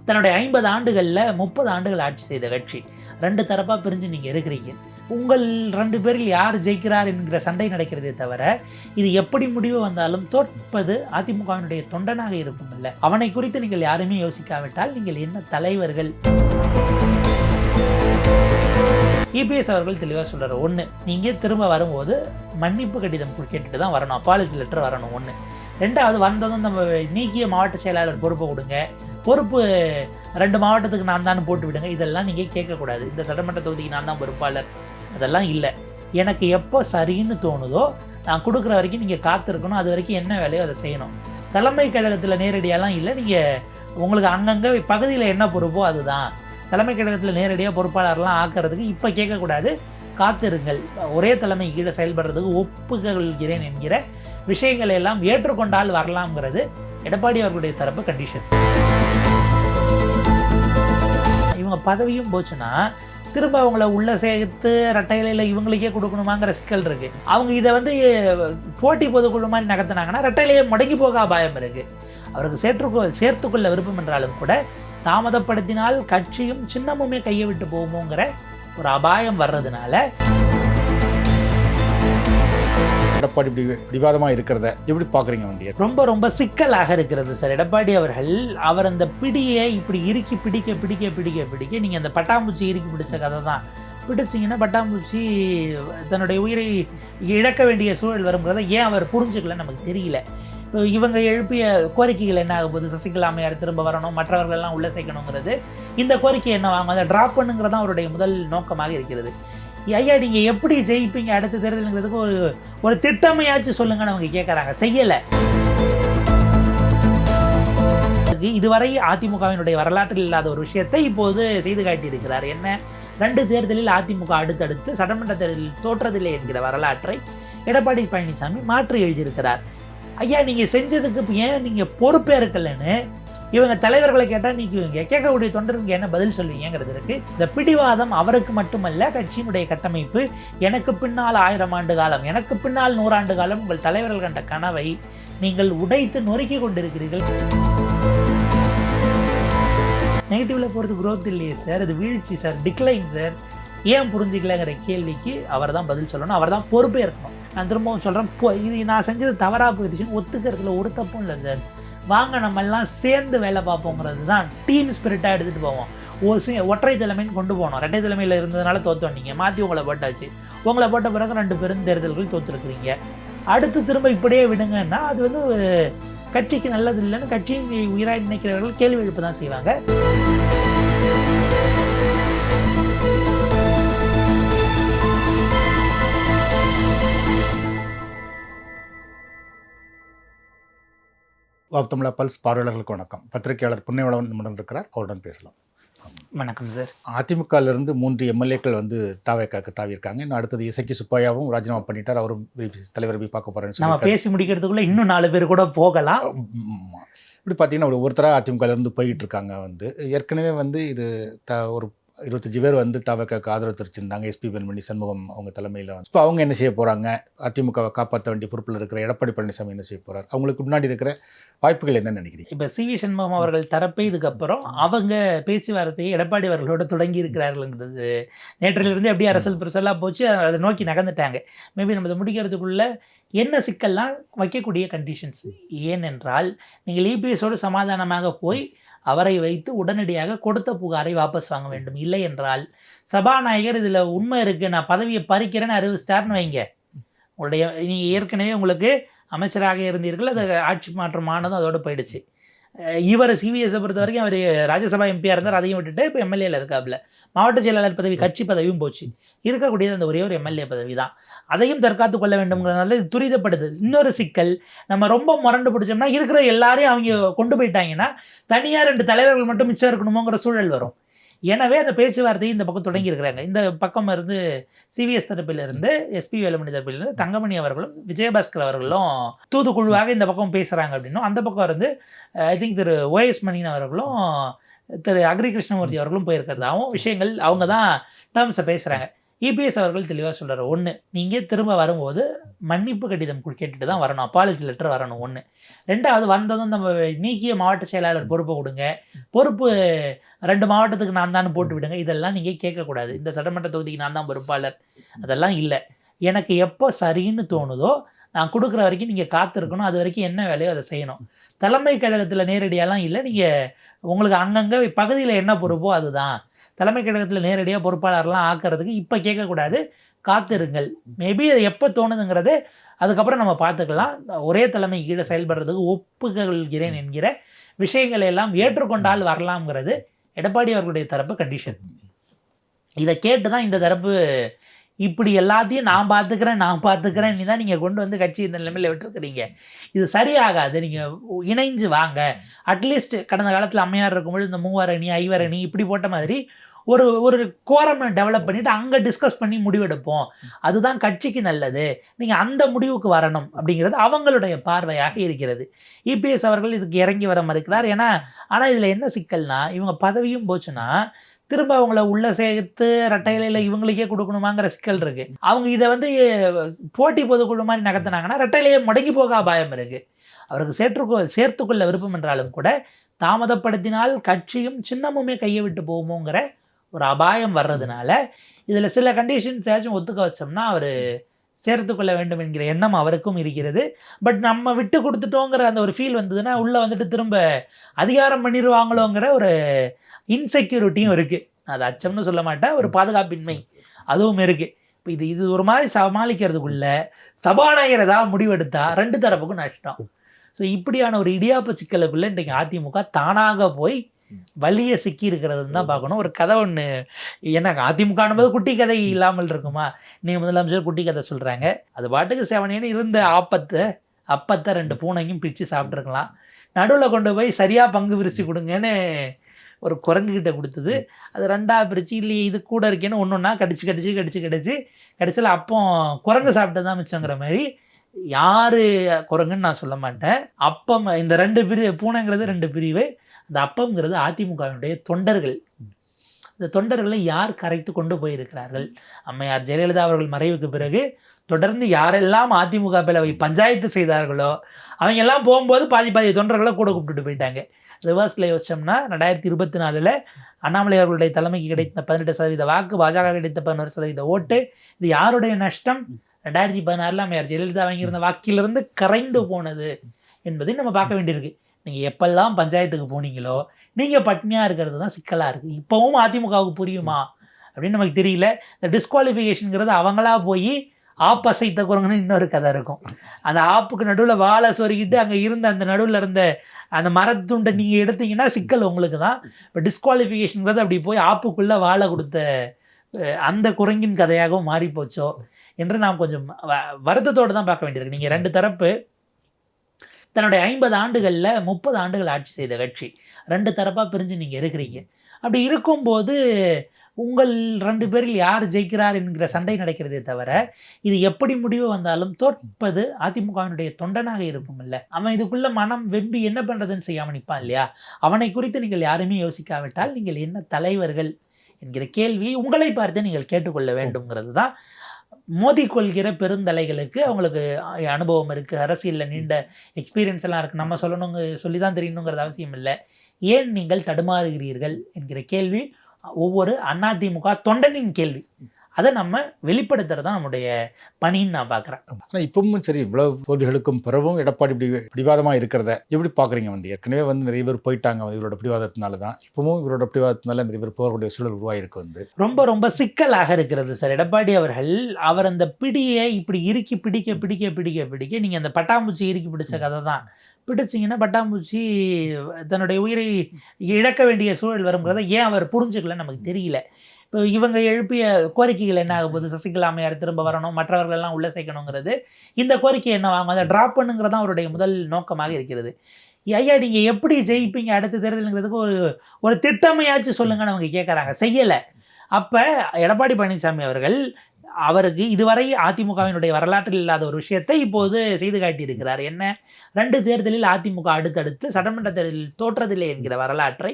தன்னுடைய 50 ஆண்டுகளில் 30 ஆண்டுகள் ஆட்சி செய்த கட்சி. 2 தரப்பாக பிரிஞ்சு நீங்கள் இருக்கிறீங்க. உங்கள் 2 பேரில் யார் ஜெயிக்கிறார் என்கிற சண்டை நடக்கிறதே தவிர, இது எப்படி முடிவு வந்தாலும் தோற்பது அதிமுகவினுடைய தொண்டனாக இருக்கும் இல்ல. அவனை குறித்து நீங்கள் யாருமே யோசிக்காவிட்டால் நீங்கள் என்ன தலைவர்கள்? இபிஎஸ் அவர்கள் தெளிவாக சொல்கிறார். 1, நீங்கள் திரும்ப வரும்போது மன்னிப்பு கடிதம் கேட்டுட்டு தான் வரணும், அப்பாலஜி லெட்டர் வரணும். 1. 2வது வந்ததும் நம்ம நீக்கிய மாவட்ட செயலாளர் பொறுப்பை கொடுங்க, பொறுப்பு 2 மாவட்டத்துக்கு நான் தான் போட்டு விடுங்க, இதெல்லாம் நீங்கள் கேட்கக்கூடாது. இந்த சட்டமன்ற தொகுதிக்கு நான் தான் பொறுப்பாளர், அதெல்லாம் இல்லை. எனக்கு எப்போ சரின்னு தோணுதோ நான் கொடுக்குற வரைக்கும் நீங்கள் காத்திருக்கணும், அது வரைக்கும் என்ன வேலையோ அதை செய்யணும். தலைமை கழகத்தில் நேரடியாலாம் இல்லை, நீங்கள் உங்களுக்கு அங்கங்கே பகுதியில் என்ன பொறுப்போ அதுதான். தலைமை கழகத்தில் நேரடியாக பொறுப்பாளர்லாம் ஆக்கிறதுக்கு இப்போ கேட்கக்கூடாது, காத்திருங்கள். ஒரே தலைமை கீழே செயல்படுறதுக்கு ஒப்புக்கொள்கிறேன் என்கிற விஷயங்களை எல்லாம் ஏற்றுக்கொண்டால் வரலாம்ங்கிறது எடப்பாடி அவர்களுடைய தரப்பு கண்டிஷன். இவங்க பதவியும் போச்சுன்னா திரும்ப அவங்கள உள்ள சேர்த்து ரெட்டையில இவங்களுக்கே கொடுக்கணுமாங்கிற சிக்கல் இருக்கு. அவங்க இதை போட்டி பொதுக்குழு மாதிரி நகர்த்தினாங்கன்னா ரெட்டையிலேயே முடங்கி போக அபாயம் இருக்கு. அவருக்கு சேர்த்துக்கொள்ள விருப்பம் என்றாலும் கூட தாமதப்படுத்தினால் கட்சியும் சின்னமுமே கையை விட்டு போகுமோங்கிற ஒரு அபாயம் வர்றதுனால எடப்பாடி விவாதமாக இருக்கிறத எப்படி பார்க்குறீங்க? ரொம்ப ரொம்ப சிக்கலாக இருக்கிறது சார். எடப்பாடி அவர்கள் அவர் அந்த பிடியை இப்படி இறுக்கி பிடிக்க பிடிக்க பிடிக்க பிடிக்க நீங்கள் அந்த பட்டாம்பூச்சி இறுக்கி பிடிச்ச கதை தான். பிடிச்சிங்கன்னா பட்டாம்பூச்சி தன்னுடைய உயிரை இழக்க வேண்டிய சூழல் வருங்கிறத ஏன் அவர் புரிஞ்சுக்கலன்னு நமக்கு தெரியல. இப்போ இவங்க எழுப்பிய கோரிக்கைகள் என்ன ஆகும் போது, சசிகலா அம்மையார் திரும்ப வரணும், மற்றவர்கள்லாம் உள்ளே சேர்க்கணுங்கிறது, இந்த கோரிக்கை என்ன வாங்க அதை ட்ராப் பண்ணுங்கிறது தான் அவருடைய முதல் நோக்கமாக இருக்கிறது. ஐயா நீங்கள் எப்படி ஜெயிப்பீங்க அடுத்த தேர்தலுங்கிறதுக்கு ஒரு திட்டமையாச்சும் சொல்லுங்கன்னு அவங்க கேட்குறாங்க, செய்யலை. இதுவரை அதிமுகவினுடைய வரலாற்றில் இல்லாத ஒரு விஷயத்தை இப்போது செய்து காட்டியிருக்கிறார். என்ன? 2 தேர்தலில் அதிமுக அடுத்தடுத்து சட்டமன்ற தேர்தலில் தோற்றதில்லை என்கிற வரலாற்றை எடப்பாடி பழனிசாமி மாற்றி எழுதியிருக்கிறார். ஐயா நீங்கள் செஞ்சதுக்கு ஏன் நீங்கள் பொறுப்பேற்கலன்னு இவங்க தலைவர்களை கேட்டால் நீக்குவீங்க, கேட்கக்கூடிய தொண்டருக்கு என்ன பதில் சொல்வீங்கிறது இருக்கு. இந்த பிடிவாதம் அவருக்கு மட்டுமல்ல, கட்சியினுடைய கட்டமைப்பு. எனக்கு பின்னால் 1000 ஆண்டு காலம், எனக்கு பின்னால் 100 ஆண்டு காலம் உங்கள் தலைவர்கள் கண்ட கனவை நீங்கள் உடைத்து நொறுக்கி கொண்டிருக்கிறீர்கள். நெகட்டிவ்ல போகிறது growth இல்லையே சார், அது வீழ்ச்சி சார், டிக்ளைன் சார். ஏன் புரிஞ்சிக்கலங்கிற கேள்விக்கு அவர் தான் பதில் சொல்லணும், அவர் தான் பொறுப்பே இருக்கணும். நான் திரும்பவும் சொல்கிறேன், இது நான் செஞ்சது தவறாக போயிடுச்சுன்னு ஒத்துக்கிறதுல ஒரு தப்பும் இல்லை சார். வாங்க நம்ம எல்லாம் சேர்ந்து வேலை பார்ப்போங்கிறது தான் டீம் ஸ்பிரிட்டாக எடுத்துகிட்டு போவோம். ஒற்றை தலைமைன்னு கொண்டு போனோம். 2 தலைமையில் இருந்ததுனால தோற்று வந்தீங்க, மாற்றி உங்களை போட்டாச்சு. உங்களை போட்ட பிறகு 2 பேரும் தேர்தல்கள் தோற்றுருக்குறீங்க. அடுத்து திரும்ப இப்படியே விடுங்கன்னா அது கட்சிக்கு நல்லது இல்லைன்னு கட்சியின் உயிராக நினைக்கிறவர்கள் கேள்வி எழுப்ப தான் செய்வாங்க. தமிழா பல்ஸ் பார்வையாளர்களுக்கு வணக்கம். பத்திரிகையாளர் புண்ணியவளவன் நம்முடன் இருக்கிறார், அவருடன் பேசலாம். வணக்கம் சார். அதிமுகவிலிருந்து 3 எம்எல்ஏக்கள் தாவேக்காக்கு தாவியிருக்காங்க. இன்னும் அடுத்தது இசக்கி சுப்பையாவும் ராஜினாமா பண்ணிட்டார், அவரும் தலைவர் போய் பார்க்க போறேன்னு நம்ம பேசி முடிக்கிறதுக்குள்ள இன்னும் 4 பேர் கூட போகலாம். இப்படி பார்த்தீங்கன்னா ஒருத்தராக அதிமுகவிலிருந்து போயிட்டு இருக்காங்க. ஏற்கனவே இது ஒரு 25 பேர் தாவேக்காக்கு ஆதரவு தெரிவிச்சிருந்தாங்க. எஸ்பி வேலுமணி, சண்முகம் அவங்க தலைமையில். இப்போ அவங்க என்ன செய்ய போகிறாங்க? அதிமுகவை காப்பாற்ற வேண்டிய பொறுப்பில் இருக்கிற எடப்பாடி பழனிசாமி என்ன செய்ய போகிறார்? அவங்களுக்கு முன்னாடி இருக்கிற வாய்ப்புகள் என்ன நினைக்கிறீங்க? இப்போ சிவி சண்முகம் அவர்கள் தரப்பே இதுக்கப்புறம் அவங்க பேச்சுவார்த்தையை எடப்பாடி அவர்களோட தொடங்கி இருக்கிறார்கள்ங்கிறது நேற்றிலிருந்து அப்படியே அரசியல் பெருசெல்லாம் போச்சு, அதை நோக்கி நகர்ந்துட்டாங்க. மேபி நம்ம முடிக்கிறதுக்குள்ள என்ன சிக்கல்லாம் வைக்கக்கூடிய கண்டிஷன்ஸ் ஏனென்றால், நீங்கள் இபிஎஸோடு சமாதானமாக போய் அவரை வைத்து உடனடியாக கொடுத்த புகாரை வாபஸ் வாங்க வேண்டும். இல்லை என்றால் சபாநாயகர் இதில் உண்மை இருக்குது, நான் பதவியை பறிக்கிறேன்னு அறிவிச்சிட்டார்னு வைங்க, உங்களுடைய நீங்கள் ஏற்கனவே உங்களுக்கு அமைச்சராக இருந்தீர்கள், அது ஆட்சி மாற்றம் ஆனதும் அதோடு போயிடுச்சு. இவர் சிவிஎஸை பொறுத்த வரைக்கும் அவர் ராஜ்யசபா எம்பியாக இருந்தார், அதையும் விட்டுட்டு இப்போ எம்எல்ஏல இருக்காப்புல. மாவட்ட செயலாளர் பதவி, கட்சி பதவியும் போச்சு. இருக்கக்கூடியது அந்த ஒரே ஒரு எம்எல்ஏ பதவி தான். அதையும் தற்காத்து கொள்ள வேண்டும்ங்கிறதுனால இது துரிதப்படுது. இன்னொரு சிக்கல், நம்ம ரொம்ப முரண்டு பிடிச்சோம்னா இருக்கிற எல்லாரையும் அவங்க கொண்டு போயிட்டாங்கன்னா தனியாக 2 தலைவர்கள் மட்டும் மிச்சம் இருக்கணுமோங்கிற சூழல் வரும். எனவே அந்த பேச்சுவார்த்தையை இந்த பக்கம் தொடங்கியிருக்கிறாங்க. இந்த பக்கம் இருந்து சிவிஎஸ் தரப்பிலிருந்து, எஸ்பி வேலுமணி தரப்பிலிருந்து தங்கமணி அவர்களும் விஜயபாஸ்கர் அவர்களும் தூதுக்குழுவாக இந்த பக்கம் பேசுகிறாங்க அப்படின்னும், அந்த பக்கம் இருந்து I think Thiru O S அவர்களும் திரு அக்ரி கிருஷ்ணமூர்த்தி அவர்களும் போயிருக்கிறதாகவும் விஷயங்கள் அவங்க தான் டேர்ம்ஸை பேசுகிறாங்க. இபிஎஸ் அவர்கள் தெளிவாக சொல்கிறார், ஒன்று நீங்கள் திரும்ப வரும்போது மன்னிப்பு கடிதம் கேட்டுட்டு தான் வரணும், அப்பாலஜி லெட்டர் வரணும் ஒன்று. ரெண்டாவது வந்ததும் நம்ம நீக்கிய மாவட்ட செயலாளர் பொறுப்பை கொடுங்க, பொறுப்பு 2 மாவட்டத்துக்கு நான் தான் போட்டு விடுங்க, இதெல்லாம் நீங்கள் கேட்கக்கூடாது. இந்த சட்டமன்ற தொகுதிக்கு நான் தான் பொறுப்பாளர், அதெல்லாம் இல்லை. எனக்கு எப்போ சரின்னு தோணுதோ நான் கொடுக்குற வரைக்கும் நீங்கள் காத்திருக்கணும், அது வரைக்கும் என்ன வேலையோ அதை செய்யணும். தலைமை கழகத்தில் நேரடியாலாம் இல்லை, நீங்கள் உங்களுக்கு அங்கங்கே பகுதியில் என்ன பொறுப்போ அதுதான். தலைமை கழகத்தில் நேரடியாக பொறுப்பாளர்லாம் ஆக்கிறதுக்கு இப்போ கேட்கக்கூடாது, காத்திருங்கள். மேபி அது எப்போ தோணுதுங்கிறது அதுக்கப்புறம் நம்ம பார்த்துக்கலாம். ஒரே தலைமை கீழே செயல்படுறதுக்கு ஒப்புக்கொள்கிறேன் என்கிற விஷயங்களை எல்லாம் ஏற்றுக்கொண்டால் வரலாம்ங்கிறது எடப்பாடி அவர்களுடைய தரப்பு கண்டிஷன். இதை கேட்டு தான் இந்த தரப்பு இப்படி எல்லாத்தையும் நான் பார்த்துக்கிறேன் நீ தான் நீங்கள் கொண்டு வந்து கட்சி இந்த நிலைமையில் விட்டுருக்குறீங்க, இது சரியாகாது, நீங்கள் இணைஞ்சு வாங்க. அட்லீஸ்ட் கடந்த காலத்தில் அம்மையார் இருக்கும்போது இந்த 3 அணி 5 அணி இப்படி போட்ட மாதிரி ஒரு கோரம் டெவலப் பண்ணிவிட்டு அங்கே டிஸ்கஸ் பண்ணி முடிவெடுப்போம், அதுதான் கட்சிக்கு நல்லது, நீங்கள் அந்த முடிவுக்கு வரணும் அப்படிங்கிறது அவங்களுடைய பார்வையாக இருக்கிறது. இபிஎஸ் அவர்கள் இதுக்கு இறங்கி வர மறுக்கிறார். ஆனால் இதில் என்ன சிக்கல்னா, இவங்க பதவியும் போச்சுன்னா திரும்ப அவங்கள உள்ள சேர்த்து ரெட்டையில இவங்களுக்கே கொடுக்கணுமாங்கிற சிக்கல் இருக்கு. அவங்க இதை போட்டி பொதுக்குழு மாதிரி நகர்த்தினாங்கன்னா ரெட்டையிலேயே முடங்கி போக அபாயம் இருக்கு. அவருக்கு சேர்த்துக்கொள்ள விருப்பம் என்றாலும் கூட தாமதப்படுத்தினால் கட்சியும் சின்னமுமே கையை விட்டு போகுமோங்கிற ஒரு அபாயம் வர்றதுனால இதில் சில கண்டிஷன்ஸ் ஏதாச்சும் ஒத்துக்க வச்சோம்னா அவர் சேர்த்துக்கொள்ள வேண்டும் என்கிற எண்ணம் அவருக்கும் இருக்கிறது. பட் நம்ம விட்டு கொடுத்துட்டோங்கிற அந்த ஒரு ஃபீல் வந்ததுன்னா உள்ளே திரும்ப அதிகாரம் பண்ணிடுவாங்களோங்கிற ஒரு இன்செக்யூரிட்டியும் இருக்குது. அது அச்சம்னு சொல்ல மாட்டேன், ஒரு பாதுகாப்பின்மை அதுவும் இருக்குது. இப்போ இது ஒரு மாதிரி சமாளிக்கிறதுக்குள்ள சபாநாயகர் ஏதாவது முடிவெடுத்தா 2 தரப்புக்கும் நஷ்டம். ஸோ இப்படியான ஒரு இடியாப்ப சிக்கலுக்குள்ளே இன்றைக்கு அதிமுக தானாக போய் வலிய சிக்கி இருக்கிறதுன்னு தான் பார்க்கணும். ஒரு கதை ஒன்று, எனக்கு அதிமுக என்பது குட்டி கதை இல்லாமல் இருக்குமா, நீங்கள் முதலமைச்சர் குட்டி கதை சொல்கிறாங்க, அது பாட்டுக்கு செவனேன்னு இருந்த அப்பத்தை 2 பூனையும் பிச்சு சாப்பிட்ருக்கலாம், நடுவில் கொண்டு போய் சரியாக பங்கு பிரித்து கொடுங்கன்னு ஒரு குரங்குகிட்ட கொடுத்தது, அது 2ஆக பிரித்து இல்லையே இது கூட இருக்கேன்னு ஒன்றா கடிச்சு கடைசியில் அப்போ குரங்கு சாப்பிட்டு தான் மிச்சங்கிற மாதிரி. யார் குரங்குன்னு நான் சொல்ல மாட்டேன். அப்பம் இந்த 2 பிரிவு, பூனைங்கிறது 2 பிரிவு, அந்த அப்பம்ங்கிறது அதிமுகவினுடைய தொண்டர்கள். இந்த தொண்டர்களை யார் கரைத்து கொண்டு போயிருக்கிறார்கள்? அம்மையார் ஜெயலலிதா அவர்கள் மறைவுக்கு பிறகு தொடர்ந்து யாரெல்லாம் அதிமுக பிளவை பஞ்சாயத்து செய்தார்களோ அவங்க எல்லாம் போகும்போது பாதி தொண்டர்களை கூட கூப்பிட்டுட்டு போயிட்டாங்க. ரிவர்ஸில் யோசிச்சோம்னா 2024 அண்ணாமலை அவர்களுடைய தலைமைக்கு கிடைத்த 18% வாக்கு, பாஜக கிடைத்த 11% ஓட்டு, இது யாருடைய நஷ்டம்? 2016 அம்மையார் ஜெயலலிதா வாங்கியிருந்த வாக்கிலிருந்து கரைந்து போனது என்பதை நம்ம பார்க்க வேண்டியிருக்கு. நீங்கள் எப்பெல்லாம் பஞ்சாயத்துக்கு போனீங்களோ நீங்கள் பட்னியாக இருக்கிறது தான் சிக்கலாக இருக்குது. இப்போவும் அதிமுகவுக்கு புரியுமா அப்படின்னு நமக்கு தெரியல. இந்த டிஸ்குவாலிஃபிகேஷனுங்கிறது அவங்களா போய் ஆப்பசைத்த குரங்குன்னு இன்னொரு கதை இருக்கும். அந்த ஆப்புக்கு நடுவில் வாழை சொருகிட்டு அங்கே இருந்த அந்த நடுவில் இருந்த அந்த மரத்துண்டை நீங்கள் எடுத்தீங்கன்னா சிக்கல் உங்களுக்கு தான். இப்போ டிஸ்குவாலிஃபிகேஷனுங்கிறது அப்படி போய் ஆப்புக்குள்ளே வாழை கொடுத்த அந்த குரங்கின் கதையாகவும் மாறி போச்சோ என்று நாம் கொஞ்சம் வருத்தத்தோடு தான் பார்க்க வேண்டியிருக்கு. நீங்கள் 2 தரப்பு தன்னுடைய 50 ஆண்டுகளில் 30 ஆண்டுகள் ஆட்சி செய்த கட்சி 2 தரப்பாக பிரிஞ்சு நீங்கள் இருக்கிறீங்க. அப்படி இருக்கும்போது உங்கள் 2 பேரில் யார் ஜெயிக்கிறார் என்கிற சண்டை நடக்கிறதே தவிர இது எப்படி முடிவு வந்தாலும் தோற்பது அதிமுகவினுடைய தொண்டனாக இருக்கும் இல்லை. அவன் இதுக்குள்ள மனம் வெம்பி என்ன பண்ணுறதுன்னு செய்யாமல் நிற்பான் இல்லையா? அவனை குறித்து நீங்கள் யாருமே யோசிக்காவிட்டால் நீங்கள் என்ன தலைவர்கள் என்கிற கேள்வியை உங்களை பார்த்து நீங்கள் கேட்டுக்கொள்ள வேண்டும்ங்கிறது தான். மோதிக்கொள்கிற பெருந்தலைகளுக்கு அவங்களுக்கு அனுபவம் இருக்குது, அரசியலில் நீண்ட எக்ஸ்பீரியன்ஸ் எல்லாம் இருக்குது, நம்ம சொல்லி தான் தெரியணுங்கிறது அவசியம் இல்லை. ஏன் நீங்கள் தடுமாறுகிறீர்கள் என்கிற கேள்வி ஒவ்வொரு அதிமுக தொண்டனின் கேள்வி. அதை நம்ம வெளிப்படுத்துறது தான் நம்முடைய பணின்னு நான் பார்க்குறேன். ஆனால் இப்பவும் சரி, இவ்வளவு தோல்விகளுக்கும் பிறவும் எடப்பாடி இப்படி பிடிவாதமாக இருக்கிறத எப்படி பார்க்குறீங்க? ஏற்கனவே நிறைய பேர் போயிட்டாங்க இவரோட பிடிவாதத்தினால தான். இப்பவும் இவரோட பிடிவாதத்தினால நிறைய பேர் போகக்கூடிய சூழல் உருவாயிருக்கு. ரொம்ப சிக்கலாக இருக்கிறது சார். எடப்பாடி அவர் அந்த பிடியை இப்படி இறுக்கி பிடிக்க நீங்கள் அந்த பட்டாம்பூச்சி இறுக்கி பிடிச்ச கதை தான். பிடிச்சிங்கன்னா பட்டாம்பூச்சி தன்னுடைய உயிரை இழக்க வேண்டிய சூழல் வருங்கிறத ஏன் அவர் புரிஞ்சுக்கலன்னு நமக்கு தெரியல. இப்போ இவங்க எழுப்பிய கோரிக்கைகள் என்ன ஆக போகுது? சசிகலா அம்மையார் திரும்ப வரணும், மற்றவர்கள் எல்லாம் உள்ளே சேர்க்கணுங்கிறது. இந்த கோரிக்கை என்ன வாங்க, அதை ட்ராப் பண்ணுங்கிறது தான் அவருடைய முதல் நோக்கமாக இருக்கிறது. ஐயா நீங்கள் எப்படி ஜெயிப்பீங்க அடுத்த தேர்தலுங்கிறதுக்கு ஒரு திட்டமையாச்சும் சொல்லுங்கன்னு அவங்க கேட்குறாங்க, செய்யலை. அப்போ எடப்பாடி பழனிசாமி அவருக்கு இதுவரை அதிமுகவினுடைய வரலாற்றில் இல்லாத ஒரு விஷயத்தை இப்போது செய்து காட்டியிருக்கிறார். என்ன? 2 தேர்தலில் அதிமுக அடுத்தடுத்து சட்டமன்ற தேர்தலில் தோற்றதில்லை என்கிற வரலாற்றை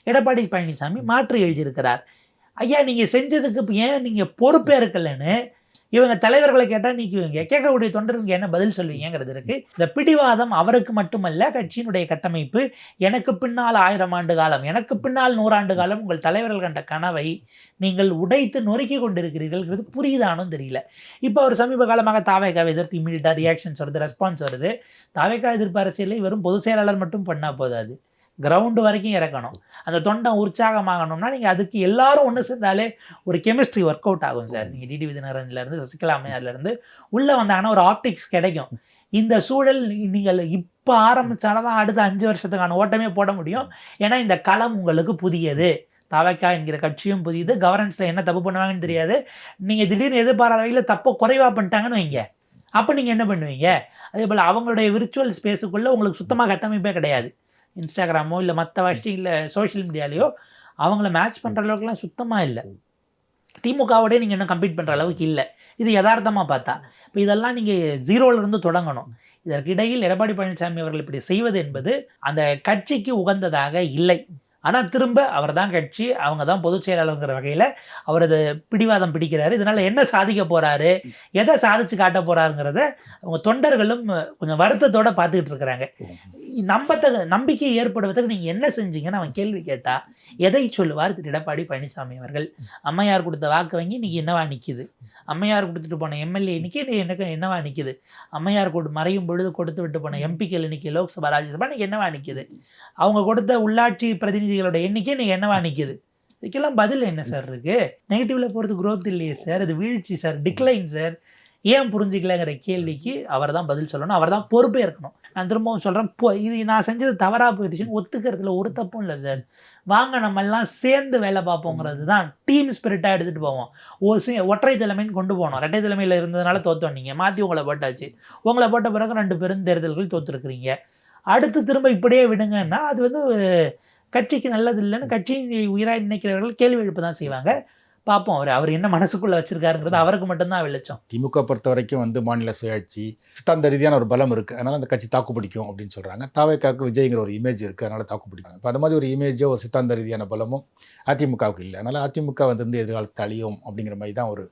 எடப்பாடி பழனிசாமி மாற்றி எழுதியிருக்கிறார். ஐயா நீங்கள் செஞ்சதுக்கு இப்ப ஏன் நீங்கள் பொறுப்பே இருக்கலன்னு இவங்க தலைவர்களை கேட்டால் நீக்குவீங்க, கேட்கக்கூடிய தொண்டருக்கு என்ன பதில் சொல்வீங்கிறது இருக்கு. இந்த பிடிவாதம் அவருக்கு மட்டுமல்ல, கட்சியினுடைய கட்டமைப்பு. எனக்கு பின்னால் 1000 ஆண்டு காலம், எனக்கு பின்னால் 100 ஆண்டு காலம் உங்கள் தலைவர்கள் கண்ட கனவை நீங்கள் உடைத்து நொறுக்கி கொண்டிருக்கிறீர்கள் புரியுதானும் தெரியல. இப்போ ஒரு சமீப காலமாக தாவேகாவை எதிர்த்து இமீடியட்டாக ரியாக்ஷன்ஸ் வருது, ரெஸ்பான்ஸ் வருது. தாவேகா எதிர்ப்பு அரசியலை வெறும் பொதுச் செயலாளர் மட்டும் பண்ணால் போதாது, கிரவுண்டு வரைக்கும் இறக்கணும். அந்த தொண்டை உற்சாகமாகணும்னா நீங்கள் அதுக்கு எல்லாரும் ஒன்று சேர்ந்தாலே ஒரு கெமிஸ்ட்ரி ஒர்க் அவுட் ஆகும் சார். நீங்கள் டிடி விதிநகரன்லேருந்து சசிகலா அம்மையார்லேருந்து உள்ளே வந்தாங்கன்னா ஒரு ஆப்டிக்ஸ் கிடைக்கும். இந்த சூழல் நீங்கள் இப்போ ஆரம்பித்தால்தான் அடுத்த 5 வருஷத்துக்கான ஓட்டமே போட முடியும். ஏன்னா இந்த களம் உங்களுக்கு புதியது. தாவேகா என்கிற கட்சியும் புதியது. கவர்னன்ஸில் என்ன தப்பு பண்ணுவாங்கன்னு தெரியாது. நீங்கள் திடீர்னு எதிர்பாராத வகையில் தப்பை குறைவாக பண்ணிட்டாங்கன்னு வைங்க, அப்போ நீங்கள் என்ன பண்ணுவீங்க? அதே போல் அவங்களுடைய விர்ச்சுவல் ஸ்பேஸுக்குள்ளே உங்களுக்கு சுத்தமாக கட்டமைப்பே கிடையாது. இன்ஸ்டாகிராமோ இல்லை மற்ற விஷயம் இல்லை சோஷியல் மீடியாலேயோ அவங்கள மேட்ச் பண்ணுற அளவுக்குலாம் சுத்தமாக இல்லை. திமுகவோடய நீங்கள் இன்னும் கம்பீட் பண்ணுற அளவுக்கு இல்லை. இது யதார்த்தமாக பார்த்தா. இப்போ இதெல்லாம் நீங்கள் ஜீரோலேருந்து தொடங்கணும். இதற்கிடையில் எடப்பாடி பழனிசாமி அவர்கள் இப்படி செய்வது என்பது அந்த கட்சிக்கு உகந்ததாக இல்லை. ஆனால் திரும்ப அவர் தான் கட்சி, அவங்க தான் பொதுச் செயலாளருங்கிற வகையில் அவர் அதை பிடிவாதம் பிடிக்கிறாரு. இதனால் என்ன சாதிக்க போகிறாரு, எதை சாதிச்சு காட்ட போகிறாருங்கிறத அவங்க தொண்டர்களும் கொஞ்சம் வருத்தத்தோடு பார்த்துக்கிட்டு இருக்கிறாங்க. நம்பிக்கை ஏற்படுவதற்கு நீங்கள் என்ன செஞ்சீங்கன்னு அவன் கேள்வி கேட்டால் எதை சொல்லுவார் திரு எடப்பாடி பழனிசாமி அவர்கள்? அம்மையார் கொடுத்த வாக்கு வங்கி இன்றைக்கி என்னவா நிற்கிது? அம்மையார் கொடுத்துட்டு போன எம்எல்ஏ எண்ணிக்கை எனக்கு என்னவா நிற்கிது? அம்மையார் மறையும் பொழுது கொடுத்து விட்டு போன எம்பிக்கள் எண்ணிக்கை லோக்சபா ராஜ்யசபா இன்றைக்கி என்னவா நிற்கிது? அவங்க கொடுத்த உள்ளாட்சி பிரதிநிதிகளோட எண்ணிக்கை இன்றைக்கி என்னவா நிற்கிது? இதுக்கெல்லாம் பதில் என்ன சார் இருக்குது? நெகட்டிவில் போகிறது growth இல்லையே சார், அது வீழ்ச்சி சார், டிக்ளைன் சார். ஏன் புரிஞ்சிக்கலங்கிற கேள்விக்கு அவர் தான் பதில் சொல்லணும், அவர் தான் பொறுப்பே இருக்கணும். நான் திரும்பவும் சொல்கிறேன், இது நான் செஞ்சது தவறாக போயிடுச்சுன்னு ஒத்துக்கிறதுல ஒரு தப்பும் இல்லை சார். வாங்க நம்ம எல்லாம் சேர்ந்து வேலை பார்ப்போங்கிறது தான் டீம் ஸ்பிரிட்டாக எடுத்துகிட்டு போவோம். ஒற்றை தலைமைன்னு கொண்டு போனோம். ரெட்டை தலைமையில் இருந்ததுனால தோற்றோம். நீங்கள் மாற்றி உங்களை போட்டாச்சு. உங்களை போட்ட பிறகு 2 பெரும் தேர்தல்கள் தோற்றுருக்குறீங்க. அடுத்து திரும்ப இப்படியே விடுங்கன்னா அது வந்து கட்சிக்கு நல்லது இல்லைன்னு கட்சியின் உயிராக நினைக்கிறவர்கள் கேள்வி எழுப்ப தான் செய்வாங்க. பார்ப்போம் அவர் என்ன மனசுக்குள்ளே வச்சிருக்காருங்கிறது அவருக்கு மட்டும்தான் வெளிச்சம். திமுக பொறுத்த வரைக்கும் வந்து மாநில சுயாட்சி சித்தாந்த ரீதியான ஒரு பலம் இருக்குது, அதனால் அந்த கட்சி தாக்கு பிடிக்கும் அப்படின்னு சொல்கிறாங்க. தாவேகாவுக்கு விஜய்ங்கிற ஒரு இமேஜ் இருக்குது, அதனால் தாக்கு பிடிக்கும். இப்போ அந்த மாதிரி ஒரு இமேஜோ ஒரு சித்தாந்த ரீதியான பலமும் அதிமுகவுக்கு இல்லை. அதனால் அதிமுக வந்து எதிர்காலத்தை அழியும் அப்படிங்கிற மாதிரி தான் ஒரு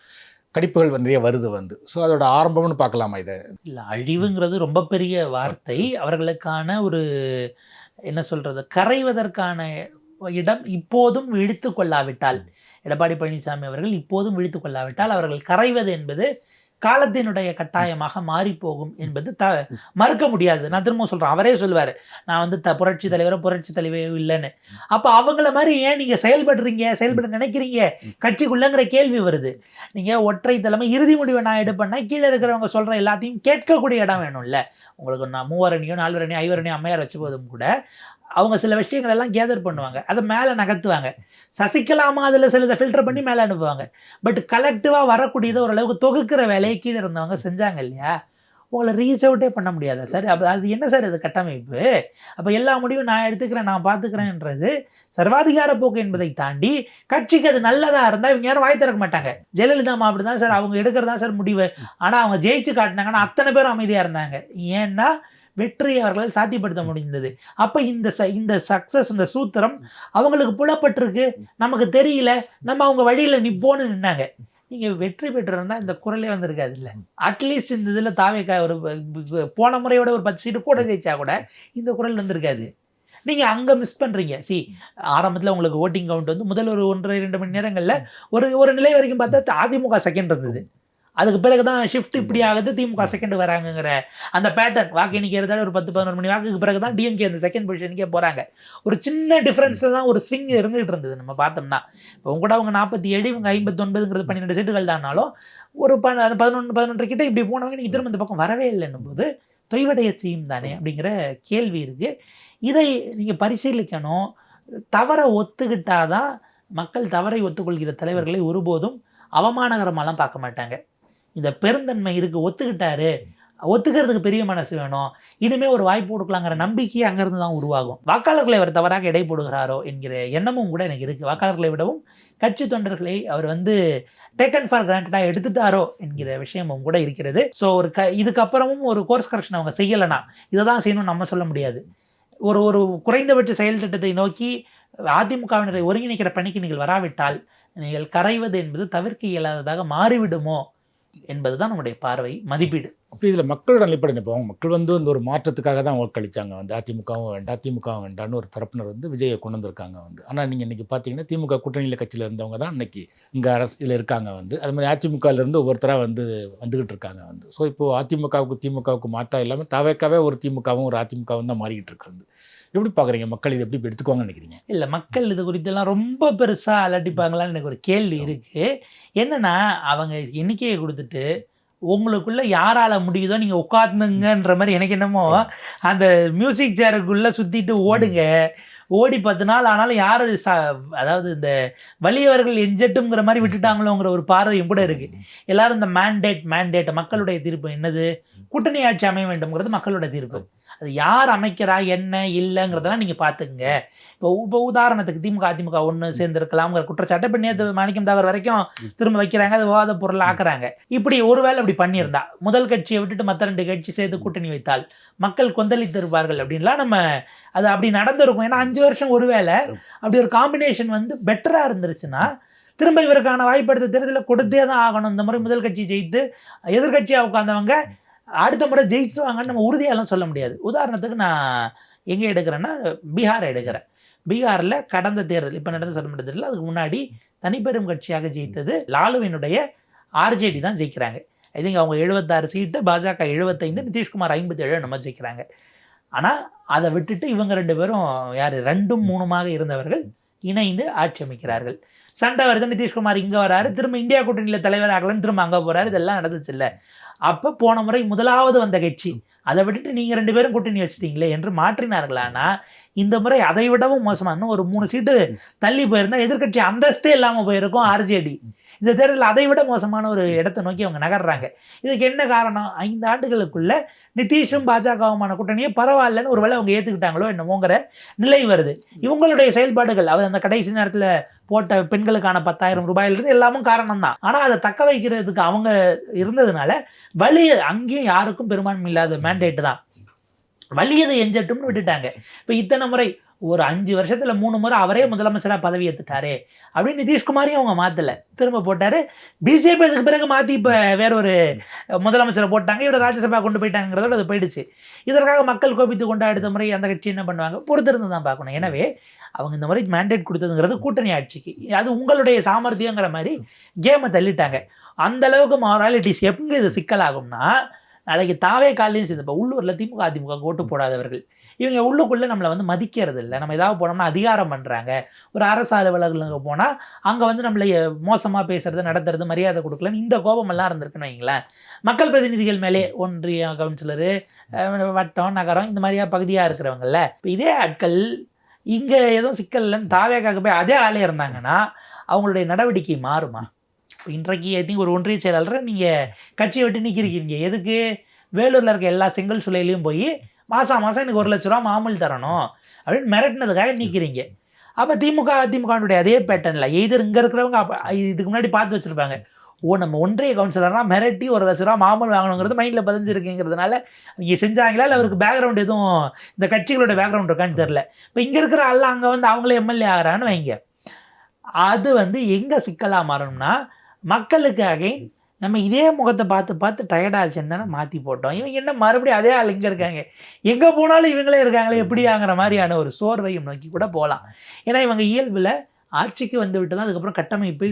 கணிப்புகள் நிறைய வருது. ஸோ அதோட ஆரம்பம்னு பார்க்கலாமா இதை? இல்லை, அழிவுங்கிறது ரொம்ப பெரிய வார்த்தை. அவர்களுக்கான ஒரு என்ன சொல்கிறது, கரைவதற்கான இடம் இப்போதும் விழித்து கொள்ளாவிட்டால், எடப்பாடி பழனிசாமி அவர்கள் இப்போதும் விழித்து கொள்ளாவிட்டால் அவர்கள் கரைவது என்பது காலத்தினுடைய கட்டாயமாக மாறிப்போகும் என்பது மறுக்க முடியாது. நான் திரும்ப சொல்கிறேன், அவரே சொல்லுவார், நான் வந்து புரட்சி தலைவரோ இல்லைன்னு. அப்போ அவங்கள மாதிரி ஏன் நீங்கள் செயல்பட நினைக்கிறீங்க கட்சிக்குள்ளங்கிற கேள்வி வருது. நீங்கள் ஒற்றை தலைமை இறுதி முடிவை நான் எடுப்பேன்னா கீழே இருக்கிறவங்க சொல்கிற எல்லாத்தையும் கேட்கக்கூடிய இடம் வேணும்ல. உங்களுக்கு நான் 3 அணியோ 4 அணியோ 5 அணியோ அம்மையார் வச்சு போதும் கூட அவங்க சில விஷயங்கள் எல்லாம் கேதர் பண்ணுவாங்க, அதை மேலே நகர்த்துவாங்க. சசிகலாமா அதில் சிலதை ஃபில்டர் பண்ணி மேலே அனுப்புவாங்க. பட் கலெக்டிவாக வரக்கூடியதை ஓரளவுக்கு தொகுக்கிற வேலையை கீழே இருந்தவங்க செஞ்சாங்க இல்லையா? உங்களை ரீச் அவுட்டே பண்ண முடியாதா சார்? அப்போ அது என்ன சார் இது கட்டமைப்பு? அப்போ எல்லா முடிவும் நான் எடுத்துக்கிறேன், நான் பார்த்துக்கிறேன்ன்றது சர்வாதிகார போக்கு என்பதை தாண்டி கட்சிக்கு அது நல்லதாக இருந்தால் இவங்க யாரும் வாய் திறக்க மாட்டாங்க. ஜெயலலிதா அப்படி தான் சார், அவங்க எடுக்கிறதா சார் முடிவு. ஆனால் அவங்க ஜெயிச்சு காட்டினாங்கன்னா அத்தனை பேரும் அமைதியாக இருந்தாங்க. ஏன்னா வெற்றி அவர்களால் சாத்தியப்படுத்த முடிந்தது. அப்போ இந்த சக்ஸஸ், இந்த சூத்திரம் அவங்களுக்கு புலப்பட்டிருக்கு, நமக்கு தெரியல, நம்ம அவங்க வழியில் நிற்போன்னு நின்னாங்க. நீங்கள் வெற்றி பெற்றிருந்தால் இந்த குரலே வந்திருக்காது இல்லை. அட்லீஸ்ட் இந்த இதில் தாவேகா ஒரு போன முறையோட ஒரு 10 சீட்டு கூட ஜெயிச்சா கூட இந்த குரல் வந்திருக்காது. நீங்கள் அங்கே மிஸ் பண்ணுறீங்க. ஆரம்பத்தில் உங்களுக்கு ஓட்டிங் கவுண்ட் வந்து முதல் ஒரு 1.5-2 மணி நேரங்களில் ஒரு நிலை வரைக்கும் பார்த்தா அதிமுக செகண்ட் இருந்தது. அதுக்கு பிறகு தான் ஷிஃப்ட் இப்படி ஆகுது, திமுக செகண்ட் வராங்கங்கிற அந்த பேட்டர்ன். வாக்கு எண்ணிக்கை இருந்தாலும் ஒரு 10-11 மணி வாக்குக்கு பிறகு தான் டிஎம்கே அந்த செகண்ட் பொசிஷனுக்கே போகிறாங்க. ஒரு சின்ன டிஃப்ரென்ஸில் தான் ஒரு ஸ்விங் இருந்துகிட்டு இருந்தது. நம்ம பார்த்தோம்னா இப்போ கூட அவங்க 47 இவங்க 59ங்கிறது 12 சீட்டுகள் தானாலும் ஒரு 11 கிட்ட இப்படி போனவங்க நீங்கள் திரும்ப இந்த பக்கம் வரவே இல்லைன்னும் போது தொய்வடைய செய்யும் தானே அப்படிங்கிற கேள்வி இருக்குது. இதை நீங்கள் பரிசீலிக்கணும். தவறை ஒத்துக்கிட்டாதான் மக்கள் தவறை ஒத்துக்கொள்கிற தலைவர்களை ஒருபோதும் அவமானகரமாலாம் பார்க்க மாட்டாங்க. இந்த பெருந்தன்மை இருக்குது, ஒத்துக்கிறதுக்கு பெரிய மனசு வேணும், இனிமேல் ஒரு வாய்ப்பு கொடுக்கலாங்கிற நம்பிக்கையை அங்கேருந்து தான் உருவாகும். வாக்காளர்களை அவர் தவறாக எடை போடுகிறாரோ என்கிற எண்ணமும் கூட எனக்கு இருக்குது. வாக்காளர்களை விடவும் கட்சி தொண்டர்களை அவர் வந்து டேக்கன் ஃபார் கிராண்டடாக எடுத்துட்டாரோ என்கிற விஷயமும் கூட இருக்கிறது. ஸோ இதுக்கப்புறமும் ஒரு கோர்ஸ் கரெக்ஷன் அவங்க செய்யலைன்னா இதை தான் செய்யணும்னு நம்ம சொல்ல முடியாது. ஒரு ஒரு குறைந்தபட்ச செயல் திட்டத்தை நோக்கி அதிமுகவினரை ஒருங்கிணைக்கிற பணிக்கு நீங்கள் வராவிட்டால் நீங்கள் கரைவது என்பது தவிர்க்க இயலாததாக மாறிவிடுமோ என்பதுதான் நம்முடைய பார்வை, மதிப்பீடு. அப்போ இதில் மக்களோட நிலைப்பாடு இப்போ மக்கள் வந்து இந்த ஒரு மாற்றத்துக்காக தான் வாக்களித்தாங்க வந்து அதிமுகவும் வேண்டாம் திமுகவும் வேண்டாம்னு ஒரு தரப்பினர் வந்து விஜயை கொண்டு வந்திருக்காங்க வந்து. ஆனால் நீங்கள் இன்றைக்கி பார்த்தீங்கன்னா திமுக கூட்டணியில் கட்சியில் இருந்தவங்க தான் இன்னைக்கு இங்கே அரசியல் இருக்காங்க வந்து. அது மாதிரி அதிமுகலேருந்து ஒவ்வொருத்தராக வந்துக்கிட்டு இருக்காங்க வந்து. ஸோ இப்போது அதிமுகவுக்கு திமுகவுக்கு மாற்றம் இல்லாமல் தவக்காவே ஒரு திமுகவும் ஒரு அதிமுகவும் தான் மாறிக்கிட்டு இருக்கு வந்து. எப்படி பார்க்குறீங்க? மக்கள் இதை எப்படி எடுத்துக்குவாங்கன்னு நினைக்கிறீங்க? இல்லை, மக்கள் இது குறித்தெல்லாம் ரொம்ப பெருசாக அலட்டிப்பாங்களான்னு எனக்கு ஒரு கேள்வி இருக்குது. என்னென்னா, அவங்க எண்ணிக்கையை கொடுத்துட்டு உங்களுக்குள்ள யாரால முடியுதோ நீங்க உட்காந்துங்கன்ற மாதிரி எனக்கு என்னமோ அந்த மியூசிக் சேருக்குள்ள சுத்திட்டு ஓடுங்க. ஓடி 10 நாள் ஆனாலும் யாரு அதாவது இந்த வலியவர்கள் எஞ்சட்டும்ங்கிற மாதிரி விட்டுட்டாங்களோங்கிற ஒரு பார்வையும் கூட இருக்கு. எல்லாரும் இந்த மேண்டேட் மக்களுடைய தீர்ப்பு என்னது? கூட்டணி ஆட்சி அமைய வேண்டும்ங்கிறது மக்களோட தீர்ப்பு. அது யார் அமைக்கிறா என்ன இல்லைங்கிறதெல்லாம் நீங்கள் பார்த்துக்குங்க. இப்போ உதாரணத்துக்கு திமுக அதிமுக ஒன்று சேர்ந்துருக்கலாம்ங்கிற குற்றச்சாட்டை இப்போ நேற்று மாணிக்கம் தாகர் வரைக்கும் திரும்ப வைக்கிறாங்க, அது விவாத பொருள் ஆக்குறாங்க. இப்படி ஒருவேளை அப்படி பண்ணியிருந்தா முதல் கட்சியை விட்டுட்டு மற்ற 2 கட்சி சேர்த்து கூட்டணி வைத்தால் மக்கள் கொந்தளித்திருப்பார்கள் அப்படின்லாம் நம்ம அது அப்படி நடந்திருக்கும். ஏன்னா 5 வருஷம் ஒருவேளை அப்படி ஒரு காம்பினேஷன் வந்து பெட்டராக இருந்துருச்சுன்னா திரும்ப இவருக்கான வாய்ப்பு தேர்தலில் கொடுத்தே தான் ஆகணும். இந்த முறை முதல் கட்சி ஜெயித்து எதிர்கட்சியாக உட்கார்ந்தவங்க அடுத்த முறை ஜெயிச்சுவாங்கன்னு நம்ம உறுதியாலாம் சொல்ல முடியாது. உதாரணத்துக்கு நான் எங்கே எடுக்கிறேன்னா பீகாரை எடுக்கிறேன். பீகாரில் கடந்த தேர்தல் இப்போ நடந்த சட்டமன்ற தேர்தல் அதுக்கு முன்னாடி தனிப்பெரும் கட்சியாக ஜெயித்தது லாலுவினுடைய ஆர்ஜேடி தான் ஜெயிக்கிறாங்க. ஐ திங்க் அவங்க 76 சீட்டு, பாஜக 75, நிதிஷ்குமார் 57 நம்ம ஜெயிக்கிறாங்க. ஆனால் அதை விட்டுட்டு இவங்க 2 பேரும் யார் 2ம் 3மாக இருந்தவர்கள் இணைந்து ஆட்சி அமைக்கிறார்கள். சண்டை வருது, நிதிஷ்குமார் இங்கே வராரு, திரும்ப இந்தியா கூட்டணியில் தலைவர் ஆகலன்னு திரும்ப அங்கே போகிறாரு. இதெல்லாம் நடந்துச்சு இல்லை? அப்போ போன முறை முதலாவது வந்த கட்சி அதை விட்டுட்டு நீங்கள் 2 பேரும் கூட்டணி வச்சிட்டீங்களே என்று மாற்றினார்களானா இந்த முறை அதை விடவும் மோசமாக இன்னும் ஒரு 3 சீட்டு தள்ளி போயிருந்தா எதிர்கட்சி அந்தஸ்தே இல்லாமல் போயிருக்கும் ஆர்ஜேடி. இந்த தேர்தலில் அதை விட மோசமான ஒரு இடத்தை நோக்கி அவங்க நகர்றாங்க. இதுக்கு என்ன காரணம்? 5 ஆண்டுகளுக்குள்ள நிதிஷும் பாஜகவுமான கூட்டணியை பரவாயில்லன்னு ஒருவேளை அவங்க ஏற்றுக்கிட்டாங்களோ என்னமோங்கிற நிலை வருது. இவங்களுடைய செயல்பாடுகள் அவர் அந்த கடைசி நேரத்தில் போட்ட பெண்களுக்கான 10,000 ரூபாயிலிருந்து எல்லாமும் காரணம் தான். ஆனால் அதை தக்க வைக்கிறதுக்கு அவங்க இருந்ததுனால வழி அங்கேயும் யாருக்கும் பெரும்பான்மை இல்லாத மேண்டேட் தான், வலியதை எஞ்சட்டும்னு விட்டுட்டாங்க. இப்போ இத்தனை முறை ஒரு 5 வருஷத்தில் 3 முறை அவரே முதலமைச்சராக பதவி ஏற்றுட்டாரே அப்படின்னு நிதிஷ்குமாரையும் அவங்க மாற்றலை, திரும்ப போட்டார். பிஜேபி அதுக்கு பிறகு மாற்றி இப்போ வேற ஒரு முதலமைச்சரை போட்டாங்க, இவரை ராஜ்யசபா கொண்டு போயிட்டாங்கிறதோட அது போயிடுச்சு. இதற்காக மக்கள் கோபித்து கொண்டு அடுத்த முறை அந்த கட்சி என்ன பண்ணுவாங்க? பொறுத்திருந்து தான் பார்க்கணும். எனவே அவங்க இந்த முறை மேண்டேட் கொடுத்ததுங்கிறது கூட்டணி ஆட்சிக்கு, அது உங்களுடைய சாமர்த்தியங்கிற மாதிரி கேமை தள்ளிட்டாங்க. அந்த அளவுக்கு மாராலிட்டிஸ் எங்கே இது சிக்கலாகும்னா, நாளைக்கு தாவே காலையும் சேர்ந்து இப்போ உள்ளூரில் திமுக அதிமுக ஓட்டு போடாதவர்கள் இவங்க உள்ளுக்குள்ளே நம்மளை வந்து மதிக்கிறது இல்லை. நம்ம ஏதாவது போனோம்னா அதிகாரம் பண்ணுறாங்க. ஒரு அரசு அலுவலகங்களுக்கு போனால் அங்கே வந்து நம்மளை மோசமாக பேசுறது நடத்துறது மரியாதை கொடுக்கலன்னு இந்த கோபமெல்லாம் இருந்திருக்குன்னு வைங்களேன். மக்கள் பிரதிநிதிகள் மேலே ஒன்றிய கவுன்சிலரு, வட்டம், நகரம் இந்த மாதிரியா பகுதியாக இருக்கிறவங்கள இப்போ இதே ஆட்கள் இங்கே எதுவும் சிக்கல் இல்லைன்னு தாவேக்காக போய் அதே ஆளே இருந்தாங்கன்னா அவங்களுடைய நடவடிக்கை மாறுமா? இன்றைக்கு ஐ திங்க் ஒரு ஒன்றிய செயலாளரை நீங்கள் கட்சியை விட்டு நிற்கிறீங்க. எதுக்கு? வேலூரில் இருக்க எல்லா செங்கல் சூளையிலையும் போய் மாதம் எனக்கு 1 லட்ச ரூபா மாமூல் தரணும் அப்படின்னு மிரட்டினதுக்காக நிற்கிறீங்க. அப்போ திமுக அதிமுகனுடைய அதே பேட்டர்னில் எதிர் இங்கே இருக்கிறவங்க அப்போ இதுக்கு முன்னாடி பார்த்து வச்சுருப்பாங்க, நம்ம ஒன்றிய கவுன்சிலர்னால் மிரட்டி 1 லட்ச ரூபா மாமூல் வாங்கணுங்கிறது மைண்டில் பதிஞ்சிருக்குங்கிறதுனால நீங்கள் செஞ்சாங்களா? இல்லை அவருக்கு பேக்ரவுண்ட் எதுவும் இந்த கட்சிகளோட பேக்ரவுண்ட் இருக்கான்னு தெரில. இப்போ இங்கே இருக்கிற எல்லாம் அங்கே வந்து அவங்களே எம்எல்ஏ ஆகிறான்னு வைங்க. அது வந்து எங்கே சிக்கலாக மாறணும்னா, மக்களுக்காக நம்ம இதே முகத்தை பார்த்து டயர்டாச்சு என்னன்னா மாற்றி போட்டோம், இவங்க என்ன மறுபடியும் அதே ஆள் இங்கே இருக்காங்க, எங்கே போனாலும் இவங்களே இருக்காங்களே எப்படி ஆகிற மாதிரியான ஒரு சோர்வையும் நோக்கி கூட போகலாம். ஏன்னா இவங்க இயல்பில் ஆட்சிக்கு வந்து விட்டு தான் அதுக்கப்புறம் கட்டமைப்பை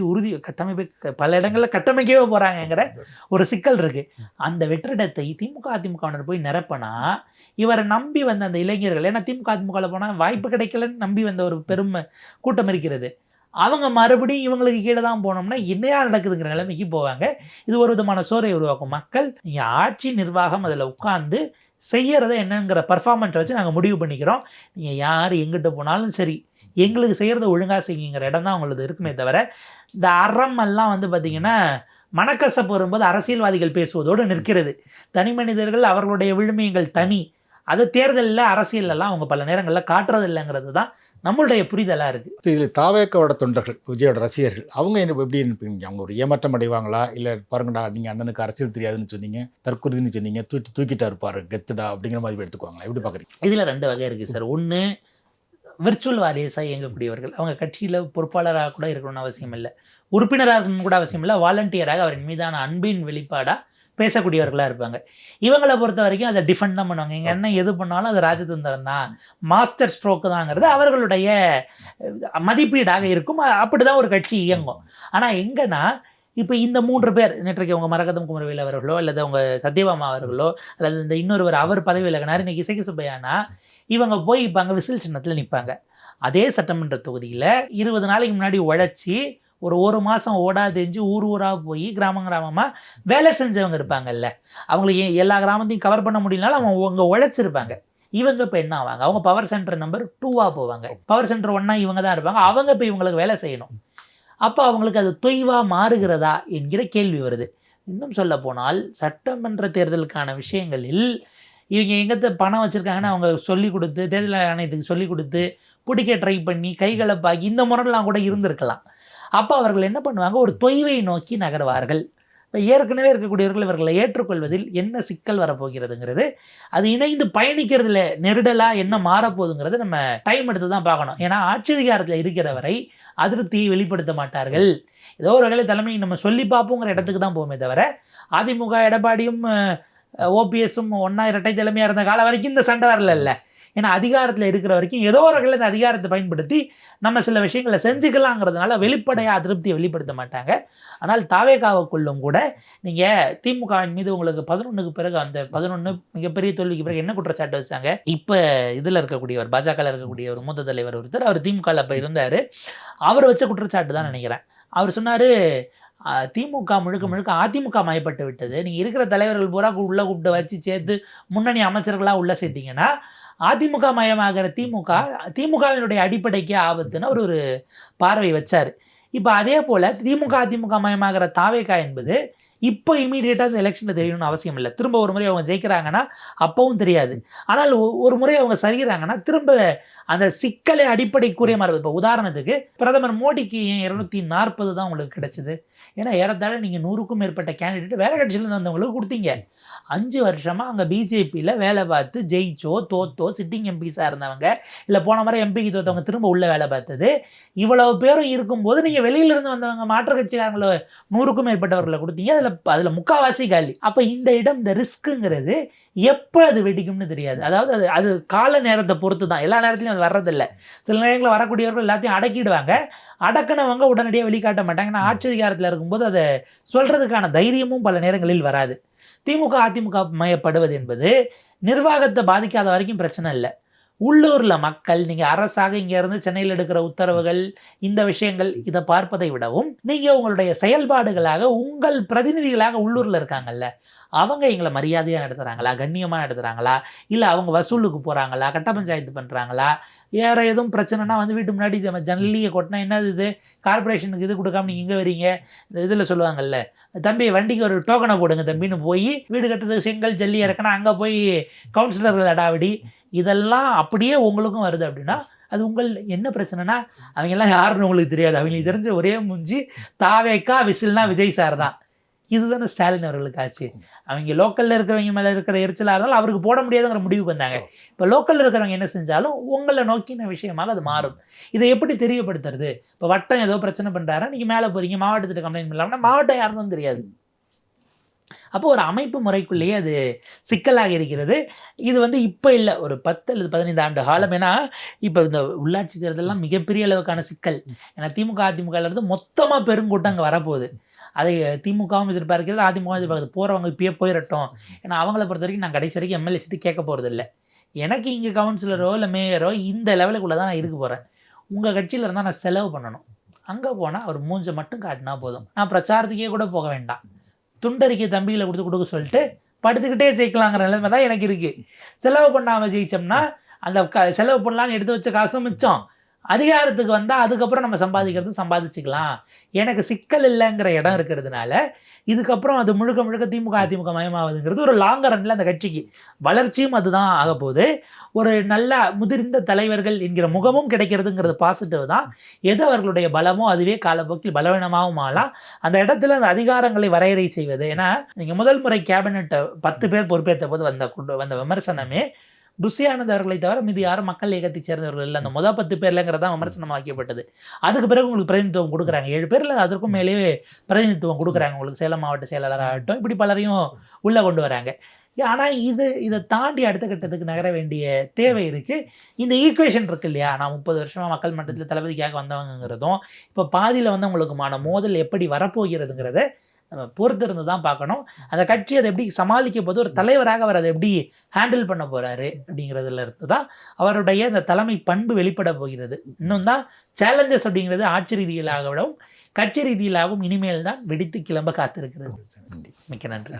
பல இடங்களில் கட்டமைக்கவே போகிறாங்கங்கிற ஒரு சிக்கல் இருக்குது. அந்த வெற்றிடத்தை திமுக அதிமுகவினர் போய் நிரப்பினா இவரை நம்பி வந்த அந்த இளைஞர்கள், ஏன்னா திமுக அதிமுகவில் போனால் வாய்ப்பு கிடைக்கலன்னு நம்பி வந்த ஒரு பெரும் கூட்டம் இருக்கிறது, அவங்க மறுபடியும் இவங்களுக்கு கீழே தான் போனோம்னா என்னையா நடக்குதுங்கிற நிலைமைக்கு போவாங்க. இது ஒரு விதமான சோரை உருவாக்கும். மக்கள் நீங்கள் ஆட்சி நிர்வாகம் அதில் உட்கார்ந்து செய்யறதை என்னங்கிற பர்ஃபார்மன்ஸை வச்சு நாங்கள் முடிவு பண்ணிக்கிறோம், நீங்கள் யார் எங்கிட்ட போனாலும் சரி எங்களுக்கு செய்கிறத ஒழுங்காக செய்யுங்கிற இடம் தான் அவங்களது இருக்குமே தவிர, இந்த அறமெல்லாம் வந்து பார்த்திங்கன்னா மனக்கசப்பு வரும்போது அரசியல்வாதிகள் பேசுவதோடு நிற்கிறது. தனி மனிதர்கள் அவர்களுடைய விழுமியங்கள் தனி, அது தேர்தலில் அரசியலெல்லாம் அவங்க பல நேரங்களில் காட்டுறது இல்லைங்கிறது தான் நம்மளுடைய புரிதலாக இருக்குது. இப்போ இதில் தாவேக்காவோட தொண்டர்கள், விஜயோட ரசிகர்கள், அவங்க என்ன எப்படி நினைப்பீங்க? அவங்க ஒரு ஏமாற்றம் அடைவாங்களா? இல்லை பாருங்கடா நீங்கள் அண்ணனுக்கு அரசியல் தெரியாதுன்னு சொன்னீங்க, தற்குறின்னு சொன்னீங்க, தூக்கிட்டா இருப்பாரு கெத்துடா அப்படிங்கிற மாதிரி எடுத்துக்குவாங்களா? எப்படி பார்க்குறீங்க? இதில் 2 வகை இருக்குது சார். ஒன்று, விர்ச்சுவல் வாரியர்ஸாக இயங்கக்கூடியவர்கள். அவங்க கட்சியில் பொறுப்பாளராக கூட இருக்கணும்னு அவசியம் இல்லை, உறுப்பினராக இருக்கணும்னு கூட அவசியம் இல்லை, வாலண்டியராக அவரின் மீதான அன்பின் வெளிப்பாடாக பேசக்கூடியவர்களாக இருப்பாங்க. இவங்களை பொறுத்த வரைக்கும் அதை டிஃபெண்ட் தான் பண்ணுவாங்க. எங்கள் அண்ணன் எது பண்ணாலும் அது ராஜதந்திரம் தான், மாஸ்டர் ஸ்ட்ரோக்கு தாங்கிறது அவர்களுடைய மதிப்பீடாக இருக்கும். அப்படி தான் ஒரு கட்சி இயங்கும். ஆனால் எங்கன்னா இப்போ இந்த 3 பேர், நேற்றைக்கு அவங்க மரகதம் குமரவேல் அவர்களோ அல்லது அவங்க சத்யபாமா அவர்களோ அல்லது இந்த இன்னொருவர் அவர் பதவி விலகினார், இன்னைக்கு இசைக்கு சுப்பையானா, இவங்க போய் இப்போ அங்கே விசில் சின்னத்தில் நிற்பாங்க. அதே சட்டமன்ற தொகுதியில் 20 நாளைக்கு முன்னாடி உழைச்சி ஒரு மாதம் ஓடாதெஞ்சு ஊராக போய் கிராமமாக வேலை செஞ்சவங்க இருப்பாங்கல்ல, அவங்களுக்கு எல்லா கிராமத்தையும் கவர் பண்ண முடியலனாலும் அவங்க உழைச்சிருப்பாங்க. இவங்க இப்போ என்ன ஆவாங்க? அவங்க பவர் சென்டர் நம்பர் 2 போவாங்க. பவர் சென்டர் 1 இவங்க தான் இருப்பாங்க. அவங்க இப்போ இவங்களுக்கு வேலை செய்யணும். அப்போ அவங்களுக்கு அது தொய்வாக மாறுகிறதா என்கிற கேள்வி வருது. இன்னும் சொல்ல போனால் சட்டமன்ற தேர்தலுக்கான விஷயங்களில் இவங்க எங்கத்த பணம் வச்சுருக்காங்கன்னு அவங்க சொல்லிக் கொடுத்து, தேர்தல் ஆணையத்துக்கு சொல்லிக் கொடுத்து, பிடிக்க ட்ரை பண்ணி கைகலப்பாக்கி இந்த முறைலாம் கூட இருந்திருக்கலாம். அப்போ அவர்கள் என்ன பண்ணுவாங்க? ஒரு தொய்வை நோக்கி நகர்வார்கள். இப்போ ஏற்கனவே இருக்கக்கூடியவர்கள் இவர்களை ஏற்றுக்கொள்வதில் என்ன சிக்கல் வரப்போகிறதுங்கிறது, அது இணைந்து பயணிக்கிறதுல நெருடலாக என்ன மாறப்போகுதுங்கிறது நம்ம டைம் எடுத்து தான் பார்க்கணும். ஏன்னா ஆட்சி அதிகாரத்தில் இருக்கிற வரை அதிருப்தியை வெளிப்படுத்த மாட்டார்கள். ஏதோ ஒரு வகையில் தலைமை நம்ம சொல்லி பார்ப்போங்கிற இடத்துக்கு தான் போகுமே தவிர, அதிமுக எடப்பாடியும் ஓபிஎஸும் ஒன்றா இரட்டை தலைமையாக இருந்த காலம் வரைக்கும் இந்த சண்டை வரல. ஏன்னா அதிகாரத்தில் இருக்கிற வரைக்கும் ஏதோ ஒரு வகையில் இந்த அதிகாரத்தை பயன்படுத்தி நம்ம சில விஷயங்களை செஞ்சுக்கலாங்கிறதுனால வெளிப்படையாக அதிருப்தியை வெளிப்படுத்த மாட்டாங்க. ஆனால் தாவேகாவுக்குள்ளும் கூட நீங்கள் திமுகவின் மீது உங்களுக்கு 11க்கு பிறகு அந்த 11 மிகப்பெரிய தோல்விக்கு பிறகு என்ன குற்றச்சாட்டு வச்சாங்க? இப்போ இதில் இருக்கக்கூடியவர், பாஜகவில் இருக்கக்கூடிய ஒரு மூத்த தலைவர் ஒருத்தர், அவர் திமுகவில் அப்போ இருந்தார், அவர் வச்ச குற்றச்சாட்டு தான் நினைக்கிறேன். அவர் சொன்னார், திமுக முழுக்க அதிமுக மயப்பட்டு விட்டது, நீங்கள் இருக்கிற தலைவர்கள் பூரா உள்ளே கூப்பிட்டு வச்சு சேர்த்து முன்னணி அமைச்சர்களாக உள்ளே சேர்த்தீங்கன்னா அதிமுக மயமாகிற திமுகவினுடைய அடிப்படைக்கு ஆபத்துன்னு அவர் ஒரு பார்வை வச்சார். இப்போ அதே போல் அதிமுக மயமாகிற தாவேகா என்பது இப்போ இமீடியட்டாக இந்த எலெக்ஷனில் தெரியணும்னு அவசியம் இல்லை. திரும்ப ஒரு முறை அவங்க ஜெயிக்கிறாங்கன்னா அப்பவும் தெரியாது. ஆனால் ஒரு முறை அவங்க சரிகிறாங்கன்னா திரும்ப அந்த சிக்கலை அடிப்படைக்குரிய மாறுது. இப்போ உதாரணத்துக்கு பிரதமர் மோடிக்கு ஏன் 240 தான் உங்களுக்கு கிடைச்சிது? ஏன்னா ஏறத்தாழ நீங்கள் 100க்கும் மேற்பட்ட கேண்டிடேட் வேற கட்சியிலேருந்து வந்தவங்களுக்கு கொடுத்தீங்க. 5 வருஷமாக அங்கே பிஜேபியில் வேலை பார்த்து ஜெயிச்சோ தோத்தோ சிட்டிங் எம்பிஸாக இருந்தவங்க, இல்லை போன முறை எம்பிக்கு தோத்தவங்க திரும்ப உள்ள வேலை பார்த்தது, இவ்வளவு பேரும் இருக்கும்போது நீங்கள் வெளியிலிருந்து வந்தவங்க மாற்று கட்சிக்காரங்களை 100க்கும் மேற்பட்டவர்களை கொடுத்தீங்க. அதில் முக்கால்வாசி காலி. அப்போ இந்த இடம், இந்த ரிஸ்க்குங்கிறது எப்போ அது வெடிக்கும்னு தெரியாது. அதாவது அது கால நேரத்தை பொறுத்து தான். எல்லா நேரத்துலையும் அது வர்றதில்லை. சில நேரங்களில் வரக்கூடியவர்கள் எல்லாத்தையும் அடக்கிடுவாங்க. அடக்கினவங்க உடனடியாக வெளிக்காட்ட மாட்டாங்க. ஏன்னா ஆட்சி அதிகாரத்தில் இருக்கும்போது அதை சொல்கிறதுக்கான தைரியமும் பல நேரங்களில் வராது. அதிமுக மயப்படுவது என்பது நிர்வாகத்தை பாதிக்காத வரைக்கும் பிரச்சனை இல்லை. உள்ளூரில் மக்கள், நீங்கள் அரசாக இங்கேருந்து சென்னையில் எடுக்கிற உத்தரவுகள், இந்த விஷயங்கள், இதை பார்ப்பதை விடவும் நீங்கள் உங்களுடைய செயல்பாடுகளாக உங்கள் பிரதிநிதிகளாக உள்ளூரில் இருக்காங்கல்ல, அவங்க எங்களை மரியாதையாக நடத்துகிறாங்களா, கண்ணியமாக நடத்துகிறாங்களா, இல்லை அவங்க வசூலுக்கு போகிறாங்களா, கட்ட பஞ்சாயத்து பண்ணுறாங்களா, வேறு எதுவும் பிரச்சனைனா வந்து வீட்டு முன்னாடி நம்ம ஜல்லியை கொட்டினா என்னது இது கார்பரேஷனுக்கு இது கொடுக்காம நீங்கள் இங்கே வரீங்க, இந்த இதில் சொல்லுவாங்கல்ல, தம்பி வண்டிக்கு ஒரு டோக்கனை போடுங்க தம்பின்னு போய் வீடு கட்டுறதுக்கு செங்கல் ஜல்லி இறக்கணும், அங்கே போய் கவுன்சிலர்கள் அடாவடி, இதெல்லாம் அப்படியே உங்களுக்கும் வருது அப்படின்னா அது உங்கள் என்ன பிரச்சனைனா, அவங்கெல்லாம் யாருன்னு உங்களுக்கு தெரியாது. அவங்களுக்கு தெரிஞ்ச ஒரே மூஞ்சி தாவேக்கா, விசில்னா விஜய் சார் தான். இதுதானே ஸ்டாலின் அவர்களுக்கு ஆச்சு. அவங்க லோக்கலில் இருக்கிறவங்க மேலே இருக்கிற எரிச்சலாக இருந்தாலும் அவருக்கு போட முடியாதுங்கிற முடிவுக்கு வந்தாங்க. இப்போ லோக்கலில் இருக்கிறவங்க என்ன செஞ்சாலும் உங்களை நோக்கின விஷயமாக அது மாறும். இதை எப்படி தெரியப்படுத்துறது? இப்போ வட்டம் ஏதோ பிரச்சனை பண்ணுறாரா, நீங்கள் மேலே போகிறீங்க, மாவட்டத்துக்கு கம்ப்ளைண்ட் பண்ணலாம்னா மாவட்டம் யாருன்னு தெரியாது. அப்போ ஒரு அமைப்பு முறைக்குள்ளேயே அது சிக்கலாக இருக்கிறது. இது வந்து இப்போ இல்லை, ஒரு 10 அல்லது 15 ஆண்டு காலம். ஏன்னா இப்போ இந்த உள்ளாட்சி தேர்தலெலாம் மிகப்பெரிய அளவுக்கான சிக்கல். ஏன்னா அதிமுகலேருந்து மொத்தமாக பெருங்கூட்டம் அங்கே வரப்போகுது. அதை திமுகவும் எதிர்பார்க்கிறது, அதிமுகவும் எதிர்பார்க்குறது. போகிறவங்க இப்பயே போயிடட்டும். ஏன்னா அவங்கள பொறுத்த வரைக்கும் நான் கடைசி வரைக்கும் எம்எல்ஏ சீட்டு கேட்க போகிறது இல்லை. எனக்கு இங்கே கவுன்சிலரோ இல்லை மேயரோ இந்த லெவலுக்குள்ளே தான் நான் இருக்க போகிறேன். உங்கள் கட்சியில் இருந்தால் நான் செலவு பண்ணணும். அங்கே போனால் அவர் மூஞ்சை மட்டும் காட்டினா போதும். நான் பிரச்சாரத்துக்கே கூட போக வேண்டாம். துண்டறிக்கை தம்பிகளை கொடுக்க சொல்லிட்டு படுத்துக்கிட்டே ஜெயிக்கலாங்கிற நிலைமை தான் எனக்கு இருக்குது. செலவு பண்ணாமல் ஜெயித்தோம்னா அந்த செலவு பண்ணலான்னு எடுத்து வச்ச காசும் மிச்சம், அதிகாரத்துக்கு வந்தால் அதுக்கப்புறம் நம்ம சம்பாதிச்சுக்கலாம், எனக்கு சிக்கல் இல்லைங்கிற இடம் இருக்கிறதுனால இதுக்கப்புறம் அது முழுக்க முழுக்க திமுக அதிமுக மயமாவதுங்கிறது ஒரு லாங் ரன்ல அந்த கட்சிக்கு வளர்ச்சியும் அதுதான் ஆக போகுது. ஒரு நல்ல முதிர்ந்த தலைவர்கள் என்கிற முகமும் கிடைக்கிறதுங்கிறது பாசிட்டிவ் தான். எது அவர்களுடைய பலமோ அதுவே காலப்போக்கில் பலவீனமாகவும் ஆகலாம். அந்த இடத்துல அந்த அதிகாரங்களை வரையறை செய்வது, ஏன்னா நீங்கள் முதல் முறை கேபினெட்டை 10 பேர் பொறுப்பேற்ற போது வந்த விமர்சனமே புஷி ஆனந்த் அவர்களை தவிர மீது யாரும் மக்கள் இயக்கத்தை சேர்ந்தவர்கள் இல்லை, அந்த முதல் 10 பேர்லங்கிறதா விமர்சனம் ஆக்கப்பட்டது. அதுக்கு பிறகு உங்களுக்கு பிரதிநிதித்துவம் கொடுக்குறாங்க, 7 பேர்ல அதற்கும் மேலேயே பிரதிநிதித்துவம் கொடுக்குறாங்க உங்களுக்கு, சேலம் மாவட்ட செயலாளராகட்டும், இப்படி பலரையும் உள்ளே கொண்டு வராங்க. ஆனால் இதை தாண்டி அடுத்த கட்டத்துக்கு நகர வேண்டிய தேவை இருக்குது. இந்த ஈக்குவேஷன் இருக்கு இல்லையா, நான் 30 வருஷமாக மக்கள் மன்றத்தில் தளபதிக்காக வந்தவங்கிறதும் இப்போ பாதியில் வந்து உங்களுக்குமான மோதல் எப்படி வரப்போகிறதுங்கிறத நம்ம பொறுத்திருந்து தான் பார்க்கணும். அந்த கட்சி அதை எப்படி சமாளிக்க போது, ஒரு தலைவராக அவர் அதை எப்படி ஹேண்டில் பண்ண போகிறாரு அப்படிங்கிறதுல இருந்து தான் அவருடைய அந்த தலைமை பண்பு வெளிப்பட போகிறது. இன்னும் தான் சேலஞ்சஸ் அப்படிங்கிறது ஆட்சி ரீதியிலாகவும் கட்சி ரீதியிலாகவும் இனிமேல் தான் வெடித்து கிளம்ப காத்திருக்கிறது. மிக்க நன்றி.